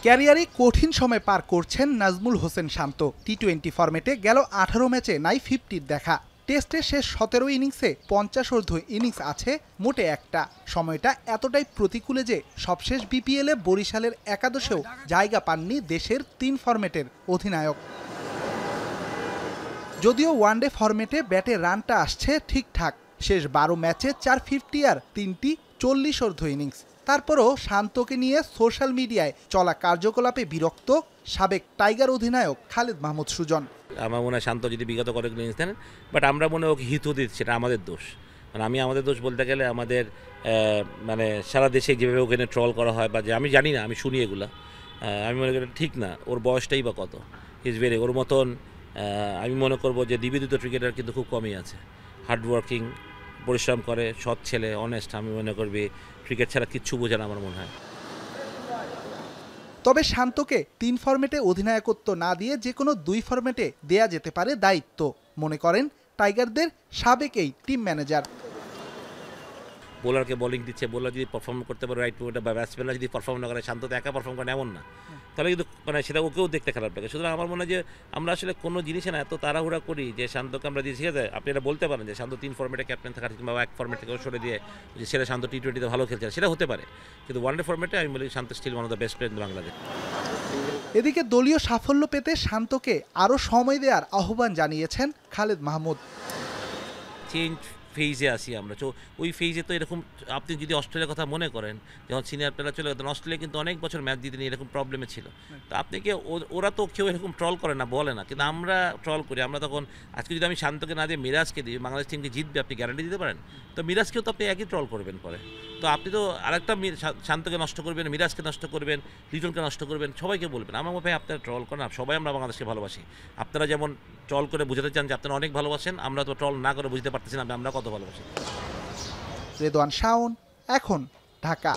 ক্যারিয়ারে কঠিন সময় পার করছেন নাজমুল হোসেন শান্ত। টি-20 ফরম্যাটে গেল 18 ম্যাচে নাই 50-র দেখা। টেস্টে শেষ 17 ইনিংসে 50 ইনিংস আছে মোটে একটা। সময়টা এতটাই প্রতিকূলে যে সবশেষ বিপিএলে বরিশালের একাদশেও জায়গা পাননি দেশের 3 ফরম্যাটের অধিনায়ক। যদিও ওয়ানডে ফরম্যাটে ব্যাটে রানটা আসছে ঠিকঠাক, শেষ 12 ম্যাচে 4 50 আর 3টি 40 ইনিংস। তারপরও শান্তকে নিয়ে সোশ্যাল মিডিয়ায় চলা কার্যকলাপে বিরক্ত সাবেক টাইগার অধিনায়ক খালেদ মাহমুদ সুজন। আমার মনে হয় শান্ত যদি বিগত কয়েকগুলো ইনিংস দেন, বাট আমরা মনে ওকে হিত দিচ্ছি, সেটা আমাদের দোষ। মানে আমাদের দোষ বলতে গেলে আমাদের মানে সারা দেশে যেভাবে ওখানে ট্রল করা হয় বা যে আমি জানি না, আমি শুনি এগুলা, আমি মনে করি ঠিক না। ওর বয়সটাই বা কত, ইজ ভেরি, ওর মতন আমি মনে করবো যে নিবেদিত ক্রিকেটার কিন্তু খুব কমই আছে। হার্ডওয়ার্কিং, পরিশ্রম করে, সৎ ছেলে, অনেস্ট। আমি মনে করবি ক্রিকেট ছাড়া কিচ্ছু বোঝে না আমার মনে হয়। তবে শান্তকে 3 ফরম্যাটে অধিনায়কত্ব না দিয়ে যে কোনো 2 ফরম্যাটে দেয়া যেতে পারে দায়িত্ব, মনে করেন টাইগারদের সাবেক এই টিম ম্যানেজার। বোলারকে বোলিং দিচ্ছে, বোলার যদি পারফর্ম করতে পারে রাইট মুভমেন্টে, বা ব্যাটসম্যানরা যদি পারফর্ম না করে, শান্ত তো একা পারফর্ম করে এমন না, তাহলে কিন্তু মানে সেটা ওকেও দেখতে খারাপ লাগে। সুতরাং আমার মনে হয় যে আমরা আসলে কোনো জিনিসে না এত তাড়াহুড়া করি যে শান্তকে আমরা দিয়ে শিখে দেয়। আপনি এটা বলতে পারেন যে শান্ত 3 ফরম্যাটে ক্যাপ্টেন থাকা কিংবা এক ফরম্যাট থেকে সরে দিয়ে যে সেটা শান্ত টি-20তে ভালো খেলছে, সেটা হতে পারে, কিন্তু ওয়ানডে ফরম্যাটে আমি বলি Shanto still one of the best player in Bangladesh. এদিকে দলীয় সাফল্য পেতে শান্তকে আরও সময় দেওয়ার আহ্বান জানিয়েছেন খালেদ মাহমুদ। চেঞ্জ ফেজে আসি আমরা, তো ওই ফেজে তো এরকম, আপনি যদি অস্ট্রেলিয়ার কথা মনে করেন, যখন সিনিয়র প্লেয়ার চলে গেতেন, অস্ট্রেলিয়া কিন্তু অনেক বছর ম্যাচ জিতে নিয়ে এরকম প্রবলেমে ছিল। তো আপনি কি, ওরা তো কেউ এরকম ট্রল করে না, বলে না, কিন্তু আমরা ট্রল করি। আমরা তখন আজকে যদি আমি শান্তকে না দিয়ে মিরাজকে দিই, বাংলাদেশ টিমকে জিতবে, আপনি গ্যারান্টি দিতে পারেন? তো মিরাজকেও তো আপনি একই ট্রল করবেন পরে। তো আপনি তো আরেকটা শান্তকে নষ্ট করবেন, মিরাজকে নষ্ট করবেন, লিটনকে নষ্ট করবেন, সবাইকে বলবেন। আমার মনে হয় আপনারা ট্রল করেন, সবাই আমরা বাংলাদেশকে ভালোবাসি। আপনারা যেমন ট্রল করে বুঝাতে চান যে আপনারা অনেক ভালোবাসেন, আমরা তো ট্রল না করে বুঝতে পারতেছি না আমরা কত ভালোবাসি। রেদওয়ান শাওন, এখন, ঢাকা।